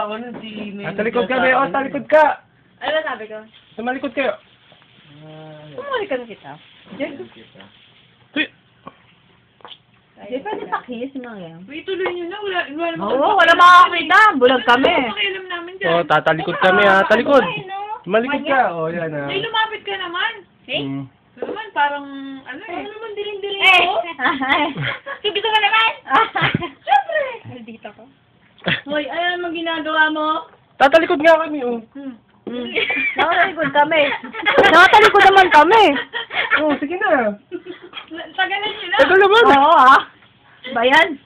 ako nun, si May. Talikod ka, May. O, talikod ka. Ano ba sabi ko? Tumalikod kayo. Pumalik ka na kita. Uy. Di pwede pa kiss mga yan. May tuloy nyo na, wala naman. Oo, wala makakita. Bulag kami. Wala pakialam namin dyan. O, tatalikod kami ha. Talikod. Tumalikod ka. O, yan ha. Ay, lumapit ka naman. Mm. Ano naman, parang, ano eh. Ano naman, diling-diling Eh! ko. Dito ka naman! Siyempre! Dito ko. Hoy, ayan mo ginagawa mo. Tatalikod nga kami, o. Nakatalikod kami. Nakatalikod naman kami. O, sige na. Tagalan nyo na. Tagal naman. Oo ah. Bayan.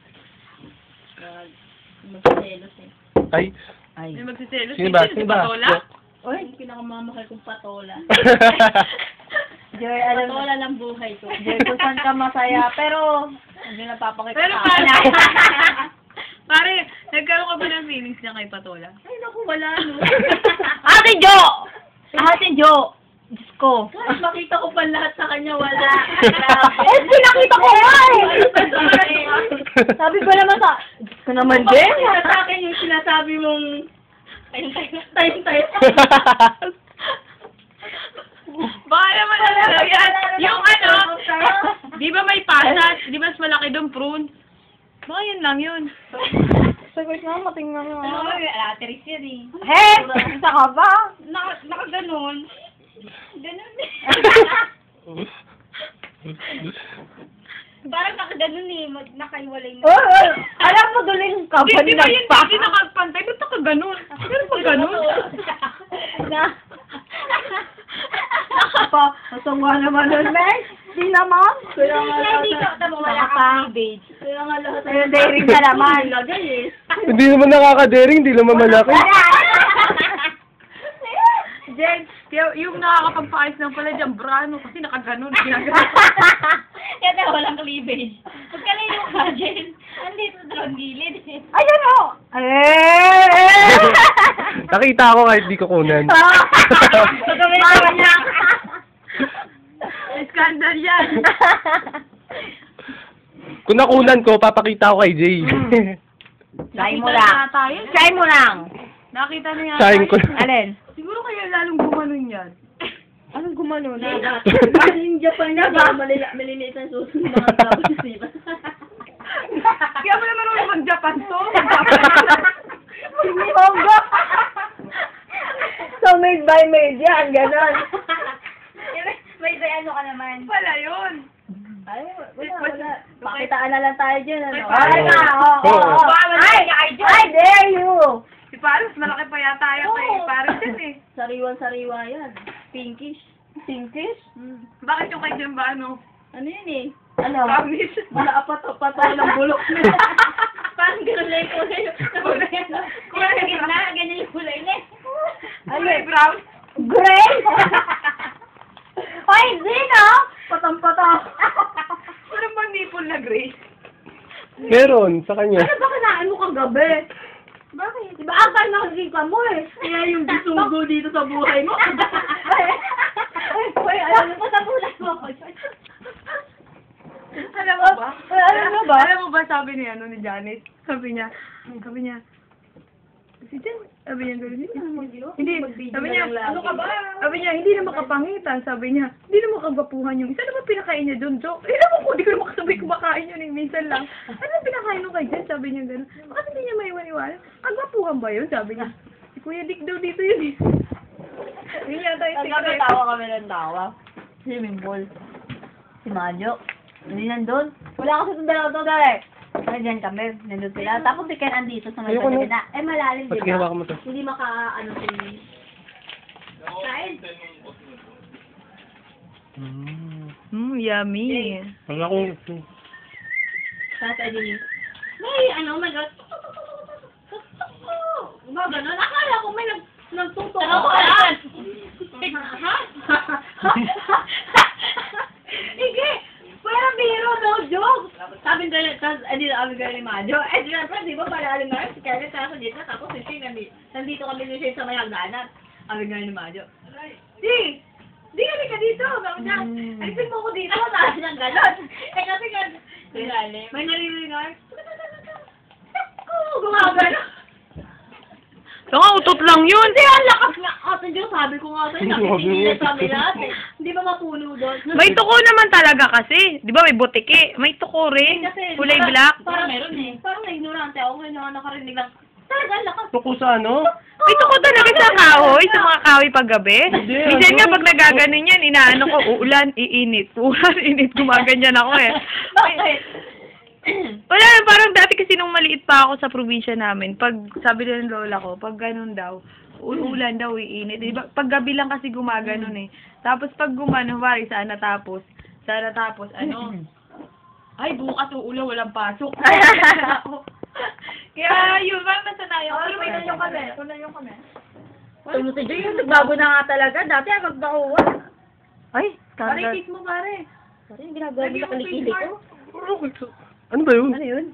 Magsiselos eh. Ay. Ay. May magsiselos. Sino ba? Sino ba? Patola? Uy, Pinakamamahal kong patola. Joy, alam mo. Patola ng buhay ko. Joy, kung saan ka masaya. Pero, hindi na papakita Pero sa pare, akin. pare, nagkaroon ka ba ng feelings niya kay Patola? Ay, naku, wala, no. Ate Jo! Ate Jo! Diyos ko. Kahit makita ko pa lahat sa kanya, wala. Eh, pinakita ko nga eh! Sabi ko naman sa... Diyos ko naman din. Sa akin yung sinasabi mong... Tayo. Baka naman ano yan. Yung ano, di ba may pasas? Di ba mas malaki doon prune? Baka yun lang yun. Sagot nga, matingnan nga. Ano ba yun? Alateris yan eh. Hey! Isa ka ba? Nakaganon. Ganon eh. Parang nakaganon eh. Nakaiwalay na. Alam mo, duling ka ba Di ba yun? nagpa? Hindi nakapantay. Ba't nakaganon? Pero pag ganon? Na. Pa, masama naman nun, Meg. Di naman. Kaya nga lahat na wala kang cleavage. Kaya nga lahat Pero daring ka naman. Lagay eh. Hindi naman nakakadaring, hindi naman malaki. Jen, yung nakakapagpaayos ng pala dyan, brano, kasi nakaganon. Yan na, walang cleavage. Pagkalayo ka, Jen. Andito drone gilid eh. Ayun o. Nakita ko kahit di ko kunan. Skandal yan. Kung nakunan ko, papakita ko kay Jay. Try mo lang. Try mo lang. Nakita niya. Sayang ko. Alin? Siguro kaya lalong gumanon yan. Anong gumano na? Yung Japan na ba? Maliliit ang susunod mga tapos sila. Kaya mo naman ulit mag-Japan to. Hongo. So, made by made yan. Ganon. May ano ka naman. Wala yun. Ay, wala. Pakitaan na lang tayo dyan, ano? Ay, na, oo. I dare you! Si Paris, malaki pa yata yan kay Paris yan eh. Sariwan-sariwa yan. Pinkish. Pinkish? Bakit yung kay Jem ba ano? Ano yun eh? Ano? Promise. Wala pato ng bulok na. Parang gano'n lang yung kulay. Kulay na gitna, ganyan yung kulay na. Kulay brown. Gray? Ay, Zino! Patang-patang. Ano bang nipple na gray? Meron, sa kanya. Ano ba kinain mo kagabi? Bakit? Diba akal nakikita mo eh? Kaya yung bisugo dito sa buhay mo. Uy, alam mo sa bulay mo. Alam mo ba? Alam mo ba? Alam mo ba sabi ni ano ni Janet? Sabi niya, si Jen, sabi niya gano'n, hindi, sabi niya, ano ka ba? Sabi niya, hindi na makapangitan, sabi niya, hindi na makagapuhan yung isa, ano ba pinakain niya doon, Jo? Eh, alam mo ko, hindi ko na makasabay kumakain yun, minsan lang. Ano ba pinakain mo kay Jen? Sabi niya gano'n. Bakit hindi niya maiwan-iwan? Kagwapuhan ba yun? Sabi niya. Si Kuya Dick daw dito yun eh. Yun yata yung secret. Tawa kami ng tawa. Si Mimbol. Si Majo. Hindi nandun. Wala kasi itong dalawa to, dali. Nandiyan kami. Nandun sila. Tapos si Ken andito sa may Ayoko na. na. Eh, malalim, Ba't di ginawa ba? ko mo to? Hindi ano si... Kain. Yummy. Ang ako. Tata din yun. May, oh my God. Gano'n. Akala ko may nagtutok. Ano ko yan? Ha? Sige. Pero biro, no joke. Sabi nila, ni Majo. Eh, siyempre, di ba palalim na rin si Kenneth sa dito, tapos si Shane, nandito kami ni Shane sa may hagdanan. Sabi nga ni Majo. Di kami ka dito. Sabi niya, alisin mo ko dito. Sabi niya gano'n. Eh, kasi may naririnig na. Gumagano. Saka utot lang yun. Hindi, ang lakas nga. Ate Diyos, sabi ko nga sa'yo, nakikinig kami lahat eh. Hindi ba mapuno doon? May tuko naman talaga kasi. Di ba may butike? May tuko rin. Kasi, Kulay diba, black. Parang meron eh. Parang ignorante ako ngayon na nakarinig lang. Talaga, ang lakas. Tuko sa ano? May tuko talaga sa kahoy, sa mga kahoy paggabi. Hindi, Minsan nga ano? pag nagaganon yan, inaano ko, uulan, iinit. Uulan, init, gumaganyan ako eh. Bakit? Wala, parang dati kasi nung maliit pa ako sa probinsya namin, pag sabi ng lola ko, pag ganun daw, uulan daw, iinit. Diba? Pag gabi lang kasi gumaganon eh. Tapos pag gumano, wari, sana tapos, ano, ay, bukas uulan, walang pasok. Kaya, yun, parang nasanayan ko. Pero may nangyong kami. Tulog si Joy, nagbago na nga talaga. Dati ang magbakuha. Ay, Pare, standard. kiss mo pare. Pare, yung ginagawa mo sa kilikili ko. Ano ba yun? Ano yun?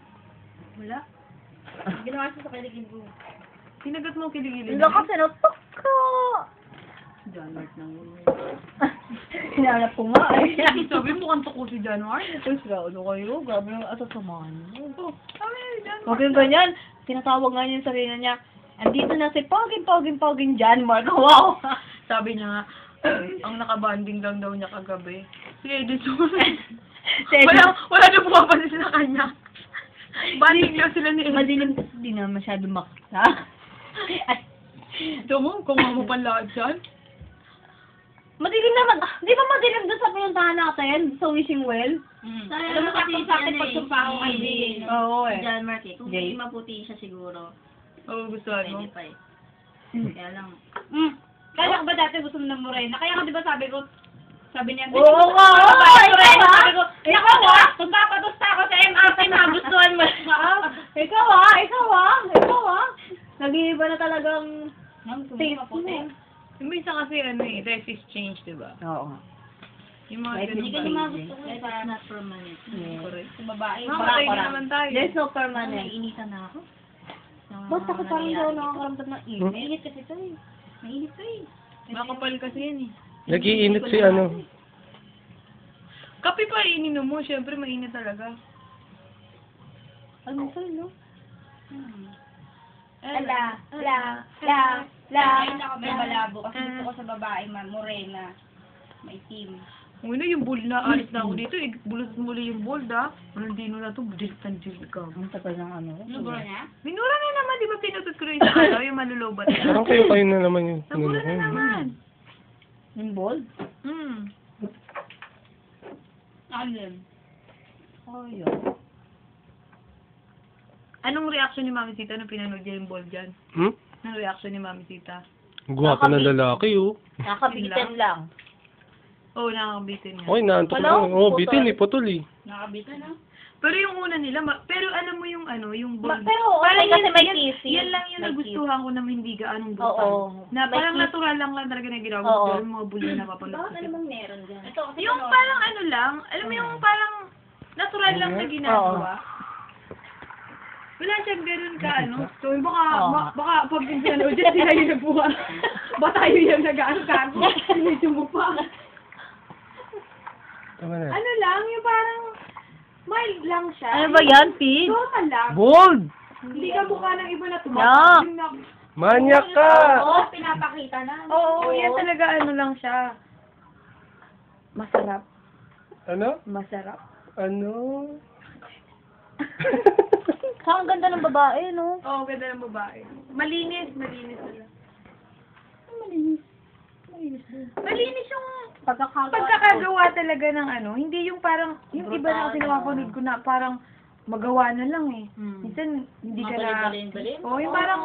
Wala. Ginawa siya sa kilikili ko. Sinagat mo kiligilid. Hindi kasi natok ko. John Mark nang yun. Hinanap ko nga eh. Sabi mo kanto ko si January. Tapos ano kayo? Grabe yung asasamahan niyo. Sabi ni January. Huwag yung ganyan. Tinatawag nga niya yung sarili niya. Andito na si Poging John Mark. Wow! Sabi niya nga, ang nakabanding lang daw niya kagabi. Si Edison. Wala na pumapansin sa kanya. Banding lang sila ni Edison. Madilim. Hindi na masyado makita. At Ito mo, kung mo panlaad dyan. madilim naman. Di ba madilim doon sa pinuntahan natin? Sa Wishing Well? Alam mo kasi sakit pagsumpa ako kay Jay. Oo eh. John Mark eh. Kung Jay? hindi maputi siya siguro, Oo, gustuhan mo. pwede pa eh. Kaya lang, Kaya ko ba dati gusto mo ng morena? Kaya ko di ba sabi niya, Oo nga! morena. Sabi ko, ikaw ah! Kung papatusta ako sa MRT, magustuhan mo. Ikaw ah! Nag-iiba na talagang taste mo. Yung minsan kasi ano eh, life is change, diba? Oo nga. Yung mga Life is hindi kasi ganun ba? magusto ko eh. It's not permanent. Correct. Sa babae, Makakatay na naman tayo. There's no parang permanent. naiinitan na ako. Basta ko parang daw nakakaramdam ng init. Mainit kasi ito eh. Mainit to eh. Makapal kasi yan eh. Nag-iinit si ano. Kape pa ininom mo, syempre mainit talaga. Ano sa'yo, no? La. Ngayon ako may malabo kasi gusto ko sa babae, morena. May team. Una yung bold na, alis na ako dito, bulot muli yung bold ah. Walang dino na to, budilit ng jilit ka. Ang tagal ng ano. Siguro niya? Minura na naman, di ba pinutot ko rin sa ano, yung malulubat na. Parang kayo na naman yun. Nabura na naman. Yung bold? Ano yun? Oh, yun. Anong reaction ni Mami Sita nung pinanood niya yung bold dyan? Anong reaction ni Mami Sita? Gwapo na lalaki, oh. Nakabigitan lang. Oo, nakakabitin niya. Okay, naantok Wala, na. Oh, putol. bitin eh, putol eh. Nakabitan na? Pero yung una nila, pero alam mo yung ano, yung bold. Pero okay kasi may kissing. Yan lang yung May nagustuhan ko na hindi gaanong brutal. Oo. Na May parang kiss. natural lang talaga na ginawa. Oo. Pero yung mga bully na papanood Bakit ko. ano bang meron dyan? Ito kasi Yung parang ano lang, alam mo yung parang natural lang na ginagawa. Wala siyang ganun ka, ano. So, baka, Oo. baka pag pinanood dyan, sila yung nagbuha. Ba tayo yung nag-ano kago? Sinidyo mo pa. Tama na. Ano lang, yung parang mild lang siya. Ano ba yan, Pete? Normal lang. Bold! Hindi ka mukha ng iba na Yeah. tumatawag. Manyak ka! Oo, pinapakita na. Oo, yan talaga ano lang siya. Masarap. Ano? Masarap. Ano? Saka ang ganda ng babae, no? Oo, ganda ng babae. Malinis sila. Malinis yung pagkakagawa talaga ng ano, hindi yung parang, yung iba na kasi napapanood ko na parang magawa na lang eh. Minsan, hindi ka na, Balin-balin. oh, yung parang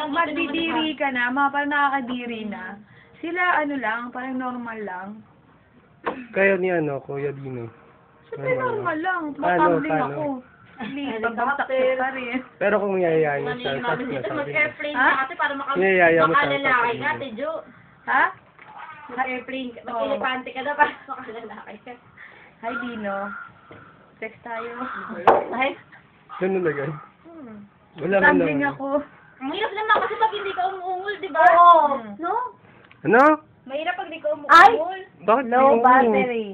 madidiri ka na, parang nakakadiri na. Sila ano lang, parang normal lang. Kaya ni ano, Kuya Dino. Siyempre normal lang, Paano, matambling paano? ako. Please, pagbagsak ko pa rin. Pero kung yayayain Ano siya, yung sabi mami niya, dito, sabi niya. mag-airplane Ha? ka kasi para Niyayaya mo siya, makalalaki sabi ka, niya. Tejo. Ha? Mag-airplane ka, Oo. mag-elepante ka na para makalalaki ka. Hi, Dino. Sex tayo. Ay, Ganun na ganun. Wala man Tumbling lang. ako. Ang hirap naman kasi pag hindi ka umuungol, di ba? oo. No? Ano? Mahirap pag hindi ka Ay! umuungol. Bakit Low yung- battery.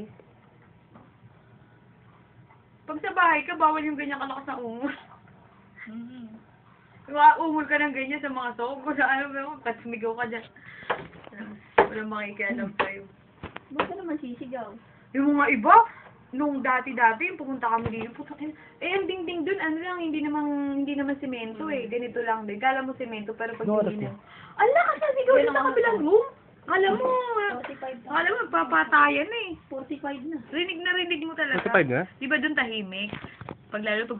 Pag sa bahay ka, bawal yung ganyan kalakas na ungo. Maumol ka ng ganyan sa mga soko. Kung ano ba mo, kasmigaw ka dyan. Walang makikialam sa'yo. Ba't ka naman sisigaw? Yung mga iba, nung dati-dati, pumunta kami dito, putang ina. Ang dingding dun, ano lang, hindi naman semento ganito lang din. Kala mo semento, pero pag hindi na. Ala, kasi sigaw dun sa kabilang room. Alam mo, 45 na. alam mo, papatayan 45 na. Rinig na rinig mo talaga. 45 nga? Di ba dun tahimik? Pag lalo pag